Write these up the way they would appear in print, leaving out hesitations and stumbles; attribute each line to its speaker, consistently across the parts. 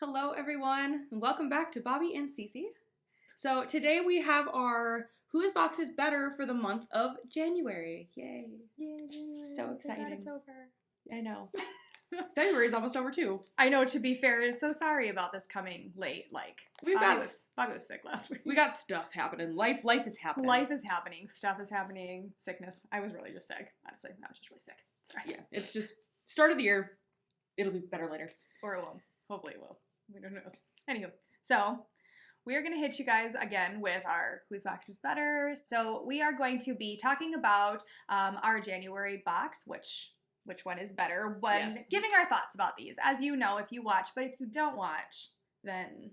Speaker 1: Hello everyone, and welcome back to Bobby and Cece. So today we have our Whose Box is Better for the month of January. Yay.
Speaker 2: Yay.
Speaker 1: So exciting.
Speaker 2: It's over.
Speaker 1: I know. February is almost over too.
Speaker 2: I know, to be fair, so sorry about this coming late. Bobby was sick last week.
Speaker 1: We got stuff happening. Life is happening.
Speaker 2: Life is happening. Stuff is happening. Sickness. I was really just sick, honestly. I was just really sick. Sorry.
Speaker 1: Yeah, it's just start of the year. It'll be better later.
Speaker 2: Or it will. Hopefully it will. We don't know. Anywho, so we are going to hit you guys again with our Whose Box is Better. So we are going to be talking about our January box, which one is better, when giving our thoughts about these. As you know, if you watch, but if you don't watch, then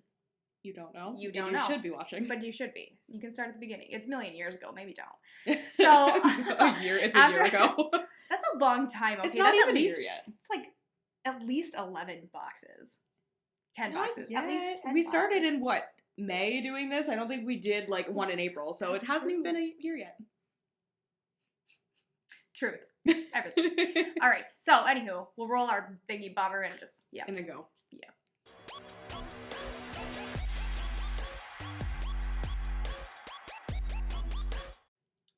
Speaker 1: you don't know.
Speaker 2: You don't
Speaker 1: know.
Speaker 2: You
Speaker 1: should be watching.
Speaker 2: But you should be. You can start at the beginning. It's a million years ago. Maybe don't. So
Speaker 1: a year ago.
Speaker 2: That's a long time. Okay,
Speaker 1: it's not
Speaker 2: that's
Speaker 1: even
Speaker 2: at least,
Speaker 1: a year yet.
Speaker 2: It's like at least 11 boxes. 10 boxes.
Speaker 1: At
Speaker 2: least 10
Speaker 1: we
Speaker 2: boxes.
Speaker 1: started in May doing this? I don't think we did one in April, so it hasn't even been a year yet.
Speaker 2: Truth. Everything. All right. So, anywho, we'll roll our thingy bobber and just,
Speaker 1: And then go.
Speaker 2: Yeah.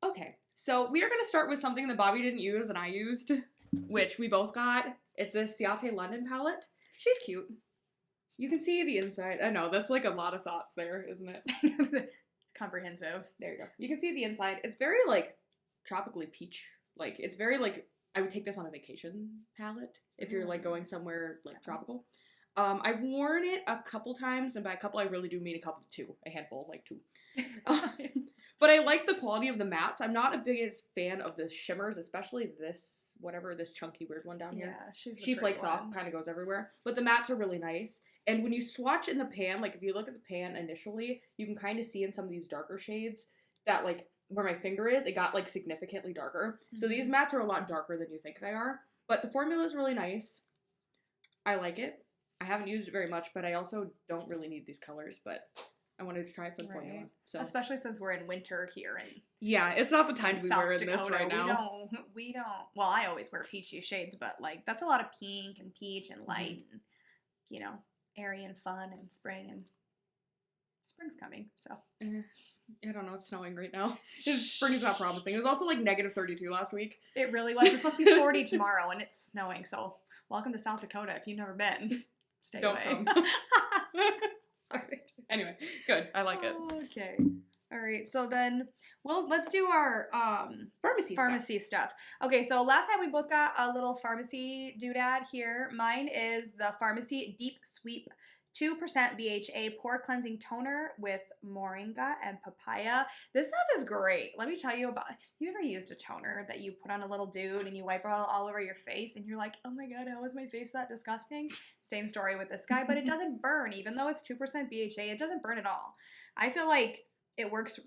Speaker 1: Okay. So, we are going to start with something that Bobby didn't use and I used, which we both got. It's a Ciate London palette. She's cute. You can see the inside. I know, that's a lot of thoughts there, isn't it?
Speaker 2: Comprehensive.
Speaker 1: There you go. You can see the inside. It's very, tropically peach. It's very, I would take this on a vacation palette if you're, going somewhere, tropical. I've worn it a couple times, and by a couple, I really do mean a handful, two. But I like the quality of the mattes. I'm not a biggest fan of the shimmers, especially this chunky weird one down here.
Speaker 2: Yeah,
Speaker 1: she flakes off, kind of goes everywhere. But the mattes are really nice. And when you swatch in the pan, if you look at the pan initially, you can kind of see in some of these darker shades that, where my finger is, it got, significantly darker. Mm-hmm. So these mattes are a lot darker than you think they are. But the formula is really nice. I like it. I haven't used it very much, but I also don't really need these colors, but I wanted to try it for the formula. So.
Speaker 2: Especially since we're in winter here in
Speaker 1: it's not the time to be wearing this right now.
Speaker 2: We don't. Well, I always wear peachy shades, but that's a lot of pink and peach and light, and airy and fun, and spring's coming. So
Speaker 1: I don't know. It's snowing right now. Spring is not promising. It was also negative 32 last week.
Speaker 2: It really was. It's supposed to be 40 tomorrow, and it's snowing. So welcome to South Dakota. If you've never been, stay
Speaker 1: don't
Speaker 2: away.
Speaker 1: Come. All right. Anyway, good. I like it.
Speaker 2: Okay. All right. So then, let's do our pharmacy stuff. Okay. So last time we both got a little pharmacy doodad here. Mine is the Pharmacy Deep Sweep 2% BHA Pore Cleansing Toner with Moringa and Papaya. This stuff is great. Let me tell you about it. You ever used a toner that you put on a little dude and you wipe it all over your face and you're like, oh my god, how is my face that disgusting? Same story with this guy, but it doesn't burn. Even though it's 2% BHA, it doesn't burn at all. I feel like it works.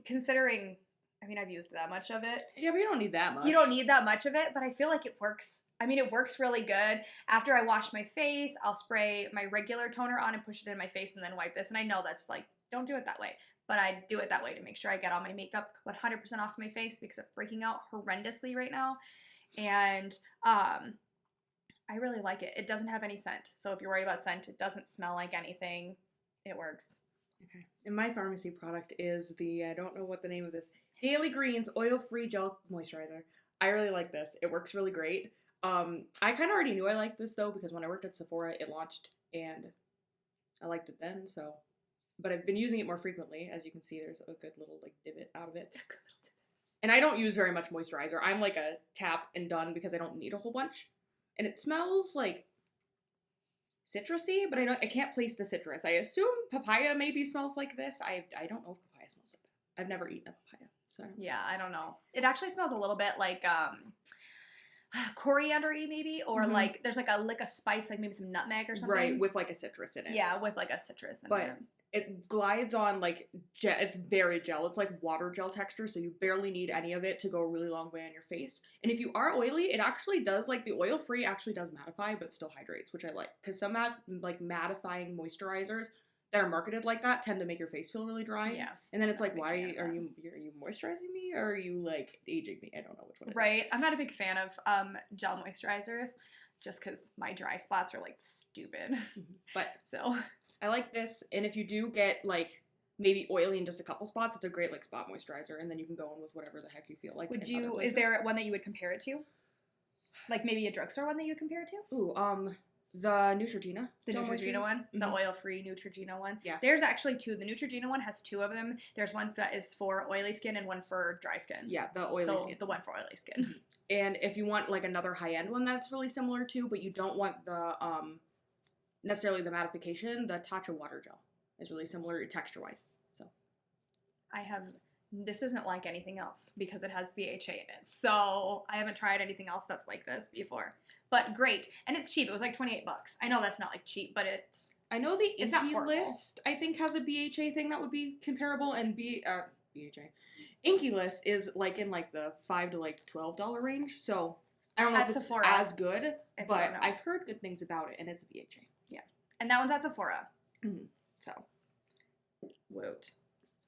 Speaker 2: Considering I've used that much of it.
Speaker 1: Yeah, but you don't need that much.
Speaker 2: You don't need that much of it, but I feel like it works. It works really good. After I wash my face, I'll spray my regular toner on and push it in my face and then wipe this. And I know that's don't do it that way. But I do it that way to make sure I get all my makeup 100% off my face because I'm breaking out horrendously right now. And I really like it. It doesn't have any scent. So if you're worried about scent, it doesn't smell like anything. It works.
Speaker 1: Okay. And my pharmacy product is I don't know what the name of this, Daily Greens Oil-Free Gel Moisturizer. I really like this. It works really great. I kind of already knew I liked this, though, because when I worked at Sephora, it launched, and I liked it then, so. But I've been using it more frequently. As you can see, there's a good little, divot out of it. And I don't use very much moisturizer. I'm a tap and done because I don't need a whole bunch. And it smells, citrusy, but I can't place the citrus. I assume papaya maybe smells like this. I don't know if papaya smells like that. I've never eaten a papaya, so I don't know.
Speaker 2: Yeah, I don't know. It actually smells a little bit like coriander-y maybe, or there's a lick of spice, maybe some nutmeg or something.
Speaker 1: Right, with a citrus in it.
Speaker 2: Yeah, with a citrus in it.
Speaker 1: But it glides on it's very gel. It's water gel texture, so you barely need any of it to go a really long way on your face. And if you are oily, it actually does, the oil-free actually does mattify, but still hydrates, which I like. Because some mattifying moisturizers that are marketed like that tend to make your face feel really dry. Yeah. And then it's why are you moisturizing me, or are you aging me? I don't know which one it is.
Speaker 2: Right. I'm not a big fan of gel moisturizers. just because my dry spots are like stupid.
Speaker 1: But
Speaker 2: so
Speaker 1: I like this, and if you do get like maybe oily in just a couple spots, it's a great like spot moisturizer, and then you can go in with whatever the heck you feel like.
Speaker 2: Is there one that you would compare it to? Like maybe a drugstore one that you would compare it to?
Speaker 1: Ooh, the Neutrogena.
Speaker 2: The Neutrogena one?
Speaker 1: Mm-hmm.
Speaker 2: The oil-free Neutrogena one?
Speaker 1: Yeah.
Speaker 2: There's actually 2. The Neutrogena one has 2 of them. There's one that is for oily skin and one for dry skin.
Speaker 1: Yeah, the oily skin.
Speaker 2: The one for oily skin.
Speaker 1: And if you want like another high-end one that's really similar to, but you don't want the necessarily the mattification, the Tatcha water gel is really similar texture-wise. So
Speaker 2: this isn't like anything else because it has BHA in it. So I haven't tried anything else that's like this before. But great. And it's cheap. It was like $28. I know that's not like cheap, but it's...
Speaker 1: I know the Inky List, I think, has a BHA thing that would be comparable, and BHA. Inky List is like in like the $5 to like $12 range, so I don't know if it's Sephora, as good, but I've heard good things about it, and it's a BHA.
Speaker 2: Yeah. And that one's at Sephora.
Speaker 1: Mm-hmm.
Speaker 2: So, woot.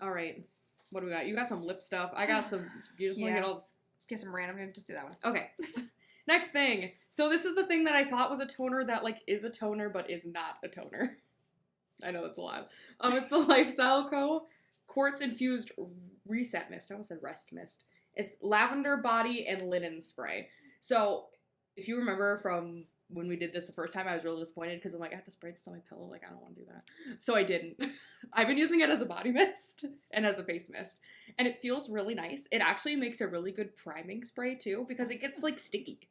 Speaker 1: All right. What do we got? You got some lip stuff. I got some. You just want to get all this.
Speaker 2: Let's get some random. I'm gonna just do that one.
Speaker 1: Okay. Next thing. So this is the thing that I thought was a toner that like is a toner but is not a toner. I know that's a lot. It's the Lifestyle Co. Quartz Infused Reset Mist. I almost said Rest Mist. It's lavender body and linen spray. So if you remember from when we did this the first time, I was really disappointed because I'm like, I have to spray this on my pillow. Like, I don't want to do that. So I didn't. I've been using it as a body mist and as a face mist. And it feels really nice. It actually makes a really good priming spray, too, because it gets, like, sticky.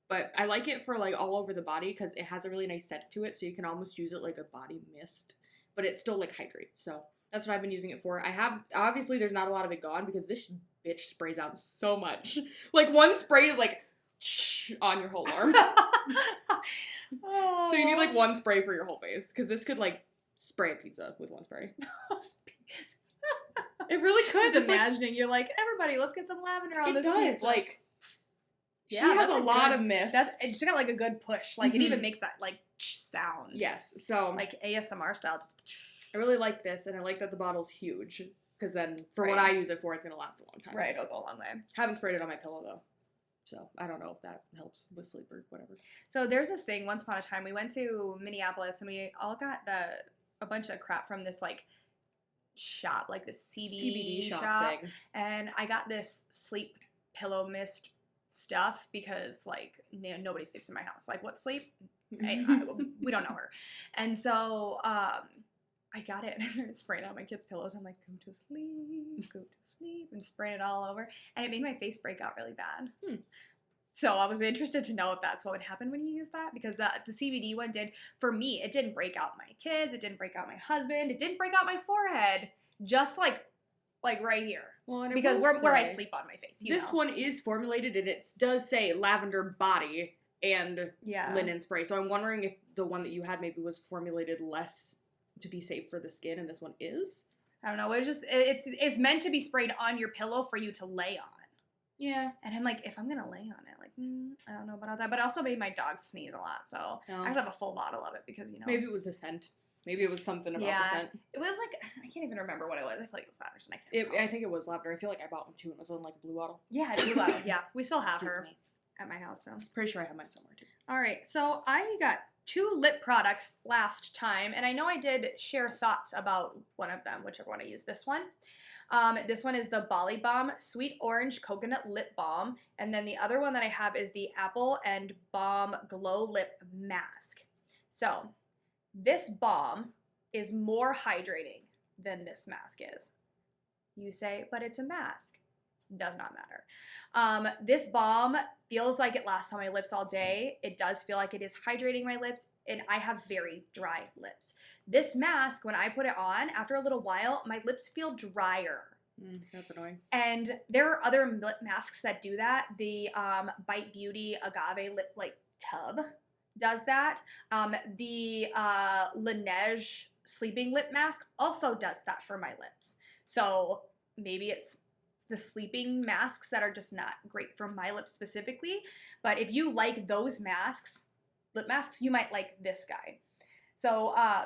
Speaker 1: But I like it for, like, all over the body because it has a really nice scent to it, so you can almost use it like a body mist. But it still, like, hydrates. So that's what I've been using it for. Obviously, there's not a lot of it gone because this bitch sprays out so much. Like, one spray is, like, on your whole arm. So you need like one spray for your whole face because this could like spray a pizza with one spray. It really could.
Speaker 2: Just imagining you're like, everybody, let's get some lavender on this pizza.
Speaker 1: Like, she has a lot of mist.
Speaker 2: It's got like a good push. Like it even makes that like sound.
Speaker 1: Yes. So
Speaker 2: like ASMR style. Just
Speaker 1: I really like this, and I like that the bottle's huge because then for what I use it for, it's gonna last a long time.
Speaker 2: Right, it'll go a long way.
Speaker 1: Haven't sprayed it on my pillow though. So, I don't know if that helps with sleep or whatever.
Speaker 2: So, there's this thing, once upon a time, we went to Minneapolis, and we all got a bunch of crap from this, like, shop, like this CBD shop thing. And I got this sleep pillow mist stuff because, like, nobody sleeps in my house. Like, what sleep? We don't know her. And so, I got it, and I started spraying it on my kids' pillows. I'm like, go to sleep, and spraying it all over. And it made my face break out really bad. So I was interested to know if that's what would happen when you use that. Because the CBD one did, for me, it didn't break out my kids. It didn't break out my husband. It didn't break out my forehead. Just like right here. Well, because where I sleep on my face.
Speaker 1: This one is formulated, and it does say lavender body and linen spray. So I'm wondering if the one that you had maybe was formulated less to be safe for the skin, and this one is.
Speaker 2: I don't know. It's meant to be sprayed on your pillow for you to lay on.
Speaker 1: Yeah.
Speaker 2: And I'm like, if I'm gonna lay on it, like, I don't know about that. But it also made my dog sneeze a lot, so I have a full bottle of it because
Speaker 1: maybe it was the scent. Maybe it was something about the scent.
Speaker 2: It was like I can't even remember what it was. I feel like it was lavender.
Speaker 1: I think it was lavender. I feel like I bought one too, and it was in like a blue bottle.
Speaker 2: Yeah, a blue bottle. Yeah, we still have her at my house. So
Speaker 1: pretty sure I have mine somewhere too.
Speaker 2: All right, so I got 2 lip products last time, and I know I did share thoughts about one of them, whichever one I used. This one. This one is the Bali Balm Sweet Orange Coconut Lip Balm, and then the other one that I have is the Apple and Balm Glow Lip Mask. So, this balm is more hydrating than this mask is. You say, but it's a mask. Does not matter. This balm feels like it lasts on my lips all day. It does feel like it is hydrating my lips, and I have very dry lips. This mask, when I put it on, after a little while, my lips feel drier.
Speaker 1: That's annoying.
Speaker 2: And there are other lip masks that do that. The Bite Beauty Agave Lip Tub does that. The Laneige Sleeping Lip Mask also does that for my lips. So maybe it's the sleeping masks that are just not great for my lips specifically. But if you like those masks, lip masks, you might like this guy. So I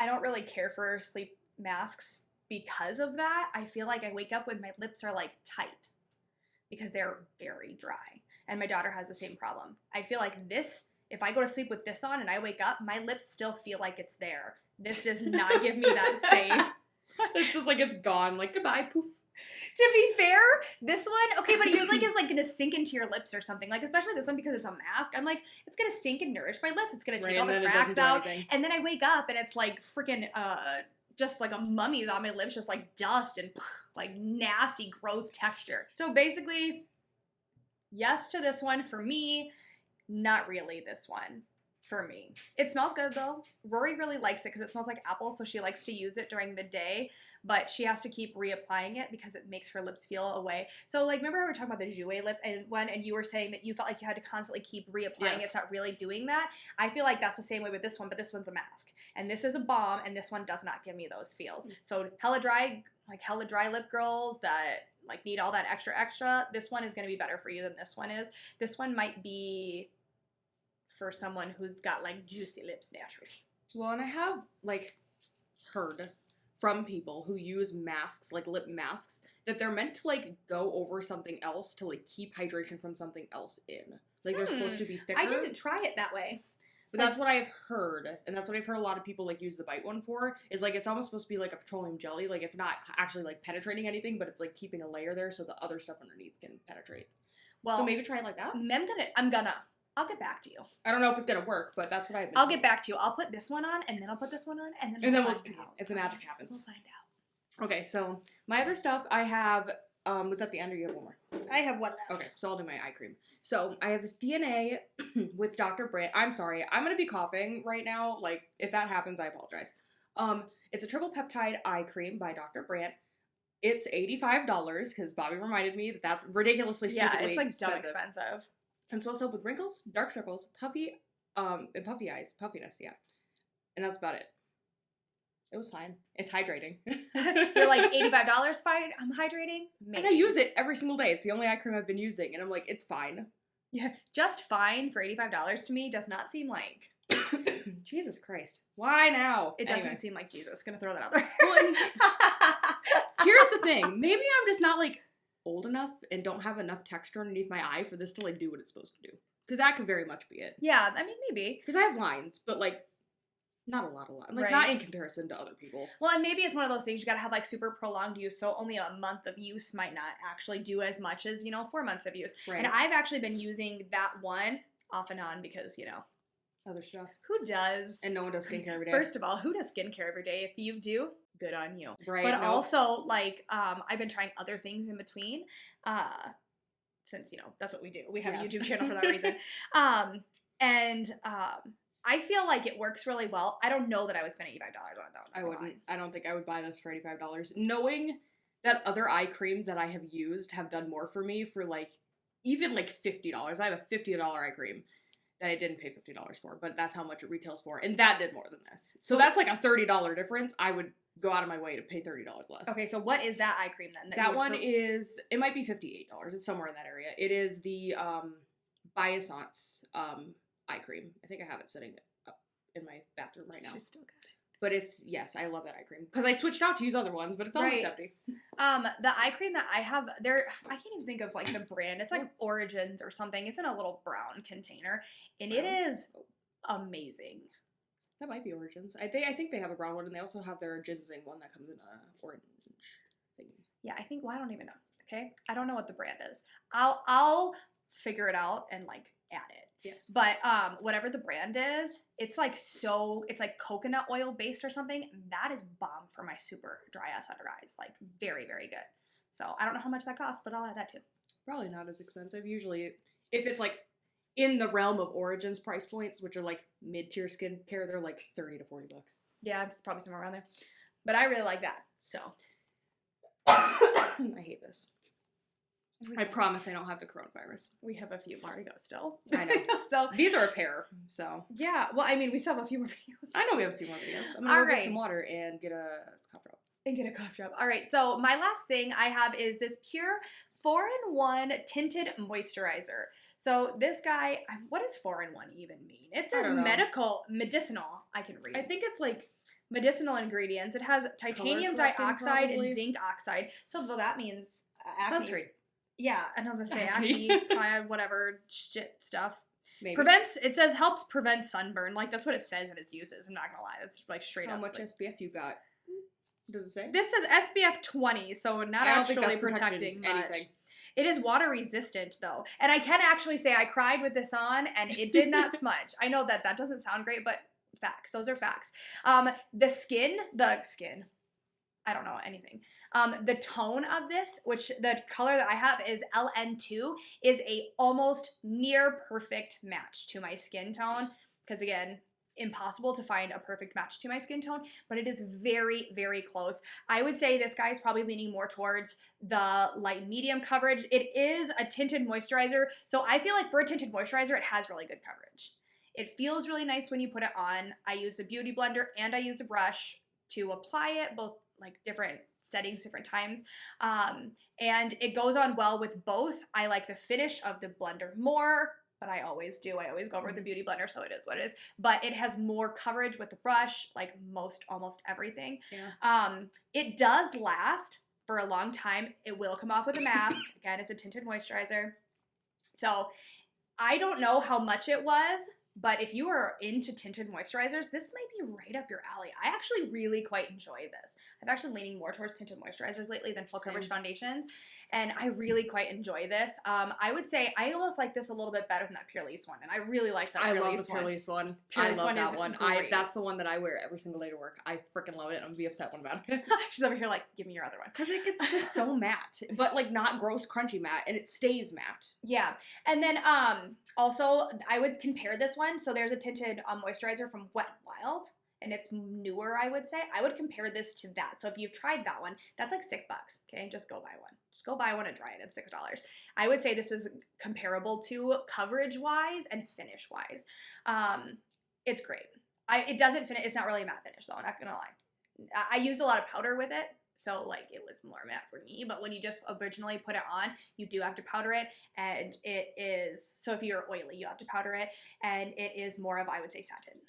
Speaker 2: don't really care for sleep masks because of that. I feel like I wake up when my lips are like tight because they're very dry. and my daughter has the same problem. I feel like this, if I go to sleep with this on and I wake up, my lips still feel like it's there. This does not give me that same.
Speaker 1: It's just like it's gone. Like, goodbye, poof.
Speaker 2: To be fair, this one, okay, but you're like, it's like gonna sink into your lips or something. Like, especially this one because it's a mask. I'm like, it's gonna sink and nourish my lips. It's gonna take all the cracks out. And then I wake up and it's like freaking, just like a mummy's on my lips, just like dust and like nasty, gross texture. So basically, yes to this one for me, not really this one for me. It smells good though. Rory really likes it because it smells like apple, so she likes to use it during the day, but she has to keep reapplying it because it makes her lips feel away. So like, remember how we were talking about the Ciate lip and you were saying that you felt like you had to constantly keep reapplying it. It's not really doing that. I feel like that's the same way with this one, but this one's a mask. And this is a balm, and this one does not give me those feels. So hella dry lip girls that like need all that extra, this one is going to be better for you than this one is. This one might be for someone who's got like juicy lips naturally.
Speaker 1: Well, and I have like heard from people who use masks, like lip masks, that they're meant to like go over something else to like keep hydration from something else in. Like they're supposed to be thicker.
Speaker 2: I didn't try it that way.
Speaker 1: But that's what I've heard, and that's what I've heard a lot of people like use the Bite one for, is like it's almost supposed to be like a petroleum jelly. Like it's not actually like penetrating anything, but it's like keeping a layer there so the other stuff underneath can penetrate. Well, so maybe try it like that.
Speaker 2: I'll get back to you.
Speaker 1: I don't know if it's gonna work, but that's what I've been
Speaker 2: I'll get back to you. I'll put this one on, and then I'll put this one on, and then we'll find out.
Speaker 1: If the magic happens.
Speaker 2: We'll find out.
Speaker 1: Okay, so my other stuff I have, was that the end or you have one more?
Speaker 2: I have one left.
Speaker 1: Okay, so I'll do my eye cream. So I have this DNA with Dr. Brandt. I'm sorry, I'm gonna be coughing right now. Like, if that happens, I apologize. It's a triple peptide eye cream by Dr. Brandt. It's $85 because Bobby reminded me that that's ridiculously stupid.
Speaker 2: Yeah, it's like dumb expensive.
Speaker 1: And supposed to help with wrinkles, dark circles, puffy, and puffy eyes, puffiness, yeah. And that's about it. It was fine. It's hydrating.
Speaker 2: You're like, $85 fine? I'm hydrating? Maybe.
Speaker 1: And I use it every single day. It's the only eye cream I've been using. And I'm like, it's fine.
Speaker 2: Yeah, just fine for $85 to me does not seem like...
Speaker 1: Jesus Christ. Why now?
Speaker 2: It doesn't seem like Jesus. Gonna throw that out there.
Speaker 1: Well, here's the thing. Maybe I'm just not, like, old enough and don't have enough texture underneath my eye for this to, like, do what it's supposed to do. Because that could very much be it.
Speaker 2: Yeah, I mean, maybe.
Speaker 1: Because I have lines, but, like, not a lot. Like,
Speaker 2: right.
Speaker 1: Not in comparison to other people.
Speaker 2: Well, and maybe it's one of those things you gotta have, like, super prolonged use, so only a month of use might not actually do as much as, 4 months of use. Right. And I've actually been using that one off and on because,
Speaker 1: other stuff.
Speaker 2: Who does?
Speaker 1: And no one does skincare every day.
Speaker 2: First of all, who does skincare every day? If you do, good on you.
Speaker 1: Right.
Speaker 2: But also, like, I've been trying other things in between, since, that's what we do. We have a YouTube channel for that reason. I feel like it works really well. I don't know that I would spend $85 on it, though.
Speaker 1: I wouldn't. I don't think I would buy this for $85. Knowing that other eye creams that I have used have done more for me for, like, even, like, $50. I have a $50 eye cream that I didn't pay $50 for, but that's how much it retails for, and that did more than this. So that's, like, a $30 difference. I would go out of my way to pay $30 less.
Speaker 2: Okay, so what is that eye cream, then?
Speaker 1: That one is, it might be $58. It's somewhere in that area. It is the Boxycharm eye cream. I think I have it sitting up in my bathroom right now.
Speaker 2: I still got it.
Speaker 1: But yes, I love that eye cream. Because I switched out to use other ones, but it's almost empty.
Speaker 2: The eye cream that I have, I can't even think of, like, the brand. It's, like, Origins or something. It's in a little brown container. And it is amazing.
Speaker 1: That might be Origins. I think they have a brown one, and they also have their ginseng one that comes in a orange thing.
Speaker 2: Yeah, I don't even know. Okay? I don't know what the brand is. I'll figure it out and, like, add it.
Speaker 1: Yes.
Speaker 2: But whatever the brand is, it's like coconut oil based or something. That is bomb for my super dry ass under eyes. Like, very, very good. So I don't know how much that costs, but I'll add that too.
Speaker 1: Probably not as expensive. Usually, if it's like in the realm of Origins price points, which are like mid-tier skincare, they're like $30 to $40.
Speaker 2: Yeah, it's probably somewhere around there. But I really like that. So
Speaker 1: I hate this. I promise I don't have the coronavirus.
Speaker 2: We have a few more to go still.
Speaker 1: I know.
Speaker 2: So
Speaker 1: these are a pair, so.
Speaker 2: Yeah, well, I mean, we still have a few more videos.
Speaker 1: I know we have a few more videos. I'm going to go get some water and get a cough drop.
Speaker 2: All right, so my last thing I have is this Pure 4-in-1 Tinted Moisturizer. So this guy, what does 4-in-1 even mean? It says medicinal, I can read.
Speaker 1: I think it's like
Speaker 2: medicinal ingredients. It has titanium dioxide and zinc oxide. So that means acne.
Speaker 1: Sunscreen.
Speaker 2: Yeah, and I was gonna say
Speaker 1: Acne.
Speaker 2: acne, whatever shit stuff.
Speaker 1: Maybe.
Speaker 2: It says helps prevent sunburn. Like, that's what it says in its uses. I'm not gonna lie. That's, like, straight up.
Speaker 1: How much
Speaker 2: like,
Speaker 1: SPF you got? Does it say?
Speaker 2: This says SPF 20, so not
Speaker 1: I don't think
Speaker 2: actually
Speaker 1: that's
Speaker 2: protecting much.
Speaker 1: anything.
Speaker 2: It is water resistant, though. And I can actually say I cried with this on, and it did not smudge. I know that doesn't sound great, but facts. Those are facts. The skin, I don't know anything. The tone of this, which the color that I have is LN2, is a almost near perfect match to my skin tone. Because again, impossible to find a perfect match to my skin tone, but it is very, very close. I would say this guy is probably leaning more towards the light medium coverage. It is a tinted moisturizer, so I feel like for a tinted moisturizer, it has really good coverage. It feels really nice when you put it on. I use a beauty blender and I use a brush to apply it, both like different settings, different times. And it goes on well with both. I like the finish of the blender more, but I always do. I always go over with the beauty blender, so it is what it is. But it has more coverage with the brush, like almost everything.
Speaker 1: Yeah.
Speaker 2: It does last for a long time. It will come off with a mask. Again, it's a tinted moisturizer. So I don't know how much it was, but if you are into tinted moisturizers, this might be right up your alley. I actually really quite enjoy this. I'm actually leaning more towards tinted moisturizers lately than full coverage foundations, and I really quite enjoy this. I would say I almost like this a little bit better than that Purlisse one, and I really like that Purlisse one.
Speaker 1: I love the Purlisse one. I love that one. That's the one that I wear every single day to work. I freaking love it. I'm gonna be upset when I'm out of it.
Speaker 2: She's over here like, give me your other one.
Speaker 1: Because it gets just so matte, but like not gross crunchy matte, and it stays matte.
Speaker 2: Yeah, and then also I would compare this one. So there's a tinted moisturizer from Wet n Wild, and it's newer, I would say. I would compare this to that. So if you've tried that one, that's like $6. Okay, just go buy one. Just go buy one and try it. It's $6. I would say this is comparable to coverage-wise and finish-wise. It's great. It doesn't finish. It's not really a matte finish though. I'm not gonna lie. I used a lot of powder with it, so like it was more matte for me. But when you just originally put it on, you do have to powder it, and it is. So if you're oily, you have to powder it, and it is more of, I would say, satin.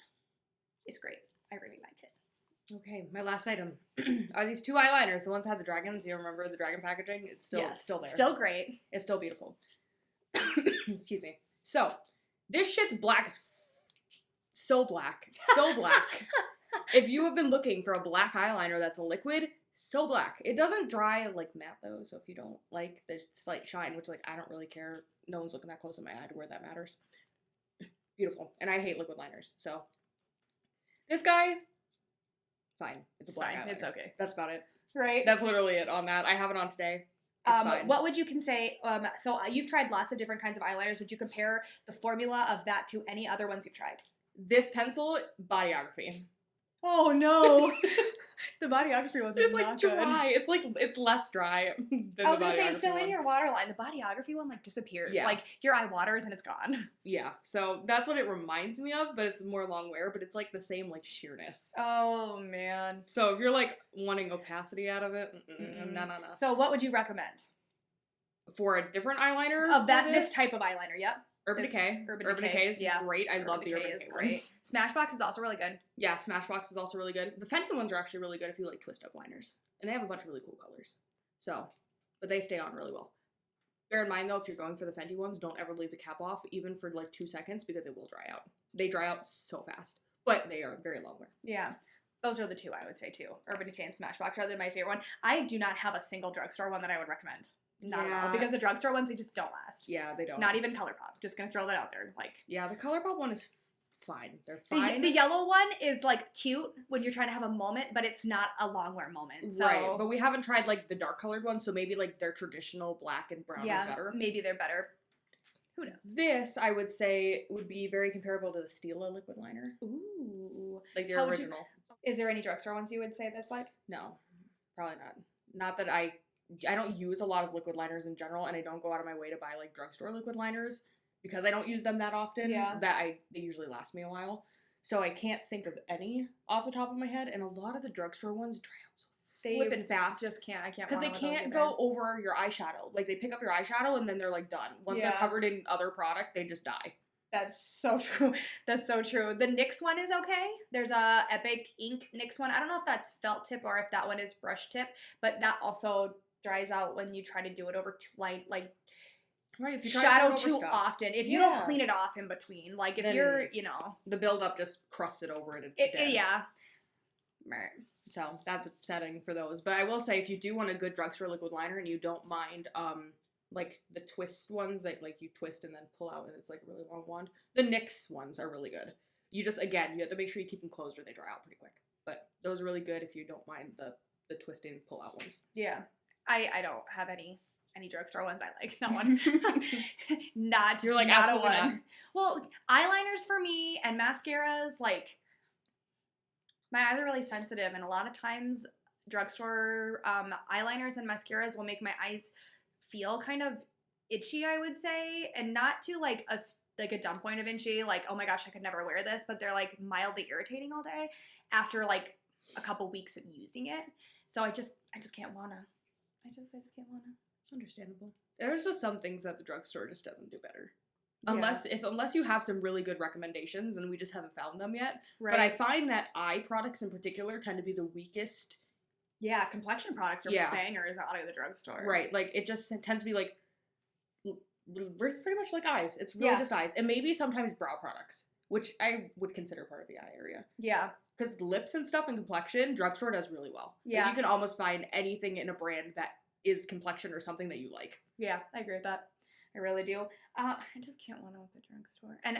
Speaker 2: It's great. I really like it.
Speaker 1: Okay, my last item are these two eyeliners. The ones that had the dragons. You remember the dragon packaging? It's still there.
Speaker 2: Still great.
Speaker 1: It's still beautiful. Excuse me. So this shit's black. So black. So black. If you have been looking for a black eyeliner that's a liquid, so black. It doesn't dry like matte though, so if you don't like the slight shine, which like I don't really care. No one's looking that close in my eye to where that matters. Beautiful. And I hate liquid liners, so this guy, fine. It's a black eyeliner.
Speaker 2: It's okay.
Speaker 1: That's about it.
Speaker 2: Right.
Speaker 1: That's literally it on that. I have it on today. It's fine.
Speaker 2: What would you say? So you've tried lots of different kinds of eyeliners. Would you compare the formula of that to any other ones you've tried?
Speaker 1: This pencil, Bodyography.
Speaker 2: Oh no, the Bodyography one is
Speaker 1: like
Speaker 2: not
Speaker 1: dry. Good. It's less dry than the Bodyography.
Speaker 2: I was gonna say it's still in your waterline. The Bodyography one like disappears.
Speaker 1: Yeah.
Speaker 2: Like your eye waters and it's gone.
Speaker 1: Yeah, so that's what it reminds me of, but it's more long wear, but it's like the same like sheerness.
Speaker 2: Oh man.
Speaker 1: So if you're like wanting opacity out of it, no.
Speaker 2: So what would you recommend
Speaker 1: for a different eyeliner
Speaker 2: of this type of eyeliner? Yep.
Speaker 1: Urban Decay. Urban Decay is great. I love the Urban Decay ones.
Speaker 2: Smashbox is also really good.
Speaker 1: Yeah, Smashbox is also really good. The Fenty ones are actually really good if you like twist up liners. And they have a bunch of really cool colors. So, but they stay on really well. Bear in mind though, if you're going for the Fenty ones, don't ever leave the cap off, even for like 2 seconds, because it will dry out. They dry out so fast. But they are very long wear.
Speaker 2: Yeah. Those are the two I would say too. Urban Decay and Smashbox are my favorite one. I do not have a single drugstore one that I would recommend. Not at all. Because the drugstore ones, they just don't last.
Speaker 1: Yeah, they don't.
Speaker 2: Not even ColourPop. Just gonna throw that out there. Like,
Speaker 1: yeah, the ColourPop one is fine. They're fine.
Speaker 2: The yellow one is like cute when you're trying to have a moment, but it's not a long wear moment. So.
Speaker 1: Right. But we haven't tried like the dark colored one, so maybe like their traditional black and brown are better.
Speaker 2: Maybe they're better. Who knows?
Speaker 1: This, I would say, would be very comparable to the Stila liquid liner.
Speaker 2: Ooh.
Speaker 1: Like the original.
Speaker 2: Is there any drugstore ones you would say that's like?
Speaker 1: No. Probably not. Not that I don't use a lot of liquid liners in general, and I don't go out of my way to buy like drugstore liquid liners because I don't use them that often.
Speaker 2: Yeah.
Speaker 1: They usually last me a while. So I can't think of any off the top of my head, and a lot of the drugstore ones dry out so flippin' fast.
Speaker 2: I can't.
Speaker 1: Because they can't go over your eyeshadow. Like they pick up your eyeshadow and then they're like done. Once they're covered in other product, they just die.
Speaker 2: That's so true. That's so true. The NYX one is okay. There's a Epic Ink NYX one. I don't know if that's felt tip or if that one is brush tip, but that also dries out when you try to do it over too light, like
Speaker 1: right, if you try
Speaker 2: shadow
Speaker 1: to
Speaker 2: too
Speaker 1: stuff.
Speaker 2: often. If you don't clean it off in between, like if
Speaker 1: then
Speaker 2: you're, you know,
Speaker 1: the buildup just crusts it over and it's dead.
Speaker 2: Yeah. Right.
Speaker 1: So that's upsetting for those. But I will say, if you do want a good drugstore liquid liner and you don't mind, like the twist ones that like you twist and then pull out and it's like a really long wand, the NYX ones are really good. You just, again, you have to make sure you keep them closed or they dry out pretty quick. But those are really good if you don't mind the twisting pull out ones.
Speaker 2: Yeah. I don't have any drugstore ones I like. Not one.
Speaker 1: You're like,
Speaker 2: not
Speaker 1: absolutely
Speaker 2: a one.
Speaker 1: not.
Speaker 2: Well, eyeliners for me and mascaras, like, my eyes are really sensitive, and a lot of times drugstore eyeliners and mascaras will make my eyes feel kind of itchy, I would say, and not to like a dumb point of itchy, like, oh my gosh, I could never wear this, but they're like mildly irritating all day after like a couple weeks of using it. So I just can't wanna. I just can't wanna.
Speaker 1: Understandable. There's just some things that the drugstore just doesn't do better.
Speaker 2: Yeah.
Speaker 1: Unless you have some really good recommendations and we just haven't found them yet.
Speaker 2: Right.
Speaker 1: But I find that eye products in particular tend to be the weakest.
Speaker 2: Yeah, complexion products are bangers out of the drugstore.
Speaker 1: Right. Like it just tends to be like pretty much like eyes. It's really just eyes. And maybe sometimes brow products, which I would consider part of the eye area.
Speaker 2: Yeah.
Speaker 1: Because lips and stuff and complexion, drugstore does really well.
Speaker 2: Yeah.
Speaker 1: Like you can almost find anything in a brand that is complexion or something that you like.
Speaker 2: Yeah, I agree with that. I really do. I just can't want to with the drugstore. And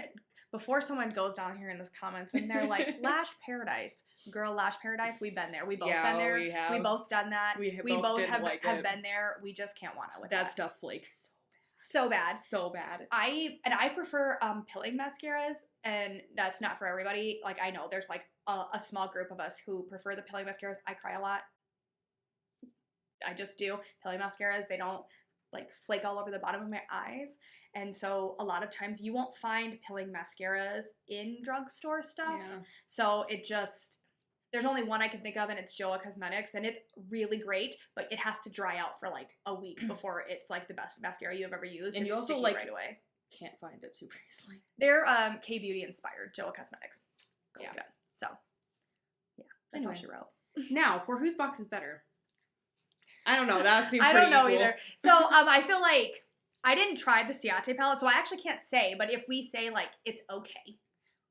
Speaker 2: before someone goes down here in the comments and they're like, Lash Paradise. Girl, Lash Paradise, we've been there. We've both been there.
Speaker 1: We have.
Speaker 2: We both done that. We both have been there. We just can't want it with that.
Speaker 1: That stuff flakes.
Speaker 2: So bad.
Speaker 1: So bad.
Speaker 2: I prefer pilling mascaras, and that's not for everybody. Like, I know there's like a small group of us who prefer the pilling mascaras. I cry a lot. I just do. Pilling mascaras, they don't like flake all over the bottom of my eyes. And so a lot of times you won't find pilling mascaras in drugstore stuff. Yeah. So it just, there's only one I can think of, and it's Joa Cosmetics, and it's really great, but it has to dry out for like a week before it's like the best mascara you have ever used.
Speaker 1: And you also like right away can't find it super easily.
Speaker 2: They're K-Beauty inspired, Joa Cosmetics. Go look it up. So yeah, that's all she wrote.
Speaker 1: Now, for whose box is better? I don't know. That seems
Speaker 2: I don't know
Speaker 1: equal.
Speaker 2: either. So I feel like I didn't try the Ciate palette, so I actually can't say. But if we say like it's okay,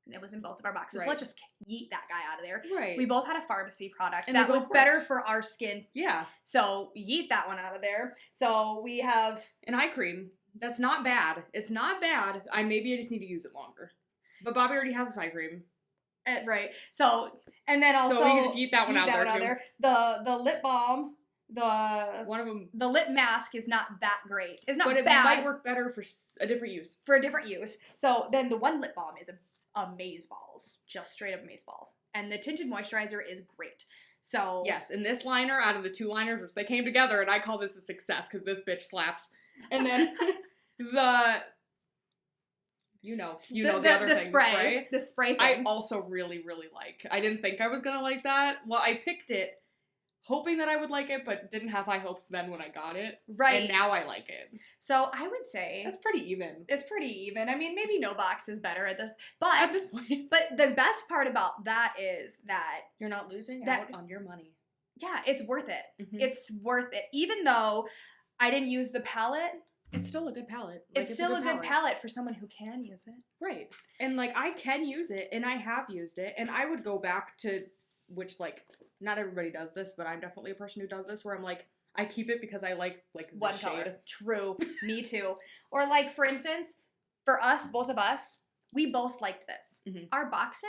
Speaker 2: and it was in both of our boxes, so let's just yeet that guy out of there.
Speaker 1: Right.
Speaker 2: We both had a pharmacy product and that was better for our skin.
Speaker 1: Yeah.
Speaker 2: So yeet that one out of there. So we have
Speaker 1: an eye cream. That's not bad. It's not bad. Maybe I just need to use it longer. But Bobby already has this eye cream.
Speaker 2: Right. So and then also
Speaker 1: so we can just yeet that one out there too.
Speaker 2: The lip balm.
Speaker 1: One of them.
Speaker 2: The lip mask is not that great. It's not bad.
Speaker 1: But it might work better for a different use.
Speaker 2: For a different use. So then the one lip balm is amazeballs. Just straight up amazeballs. And the tinted moisturizer is great. So
Speaker 1: yes, and this liner out of the two liners, which they came together, and I call this a success because this bitch slaps. And then the other thing,
Speaker 2: the spray thing.
Speaker 1: I also really, really like. I didn't think I was gonna like that. Well, I picked it hoping that I would like it, but didn't have high hopes then when I got it.
Speaker 2: Right.
Speaker 1: And now I like it.
Speaker 2: So I would say
Speaker 1: it's pretty even.
Speaker 2: It's pretty even. I mean, maybe no box is better at this, but
Speaker 1: at this point.
Speaker 2: But the best part about that is that
Speaker 1: you're not losing out on your money.
Speaker 2: Yeah, it's worth it. Mm-hmm. It's worth it. Even though I didn't use the palette,
Speaker 1: it's still a good palette.
Speaker 2: Like, it's still a good palette for someone who can use it.
Speaker 1: Right. And like I can use it, and I have used it, and I would go back to which like not everybody does this, but I'm definitely a person who does this where I'm like I keep it because I like
Speaker 2: one color. Shade. True. Me too. Or like for instance, for us, both of us, we both liked this. Mm-hmm. Our boxes,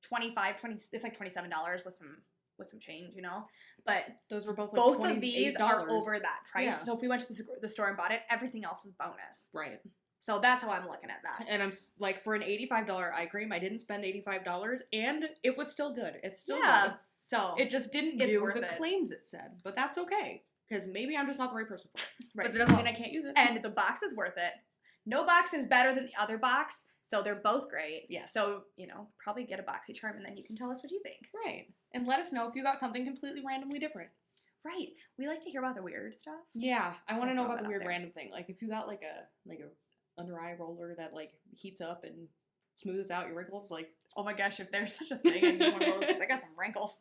Speaker 2: it's like $27 with some change, you know? But
Speaker 1: those were both like
Speaker 2: both of these are over that price. Yeah. So if we went to the store and bought it, everything else is bonus.
Speaker 1: Right.
Speaker 2: So that's how I'm looking at that.
Speaker 1: And I'm like, for an $85 eye cream, I didn't spend $85, and it was still good. It's still good.
Speaker 2: So
Speaker 1: it just didn't do the claims it said, but that's okay because maybe I'm just not the right person for it.
Speaker 2: Right.
Speaker 1: But that doesn't mean I can't use it.
Speaker 2: And the box is worth it. No box is better than the other box, so they're both great.
Speaker 1: Yes.
Speaker 2: So probably get a Boxycharm, and then you can tell us what you think.
Speaker 1: Right. And let us know if you got something completely randomly different.
Speaker 2: Right. We like to hear about the weird stuff.
Speaker 1: Yeah, I want to know about the weird random thing. Like if you got like a under eye roller that like heats up and smooths out your wrinkles, like
Speaker 2: oh my gosh, if there's such a thing, I need one of those because I got some wrinkles.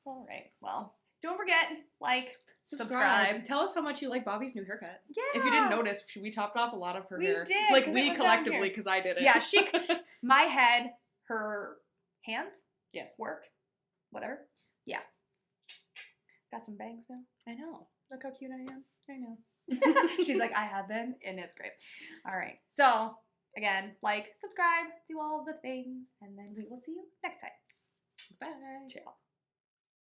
Speaker 2: All right, well, don't forget, like, subscribe.
Speaker 1: Tell us how much you like Bobby's new haircut.
Speaker 2: Yeah.
Speaker 1: If you didn't notice, we chopped off a lot of her hair.
Speaker 2: We did.
Speaker 1: Like,
Speaker 2: 'cause
Speaker 1: we
Speaker 2: it was down
Speaker 1: collectively,
Speaker 2: here.
Speaker 1: because I did it.
Speaker 2: Yeah, my head, her hands,
Speaker 1: Yes.
Speaker 2: work, whatever. Yeah. Got some bangs now.
Speaker 1: I know.
Speaker 2: Look how cute I am. I know. She's like, I have been, and it's great. All right. So, again, like, subscribe, do all the things, and then we will see you next time.
Speaker 1: Bye.
Speaker 2: Ciao.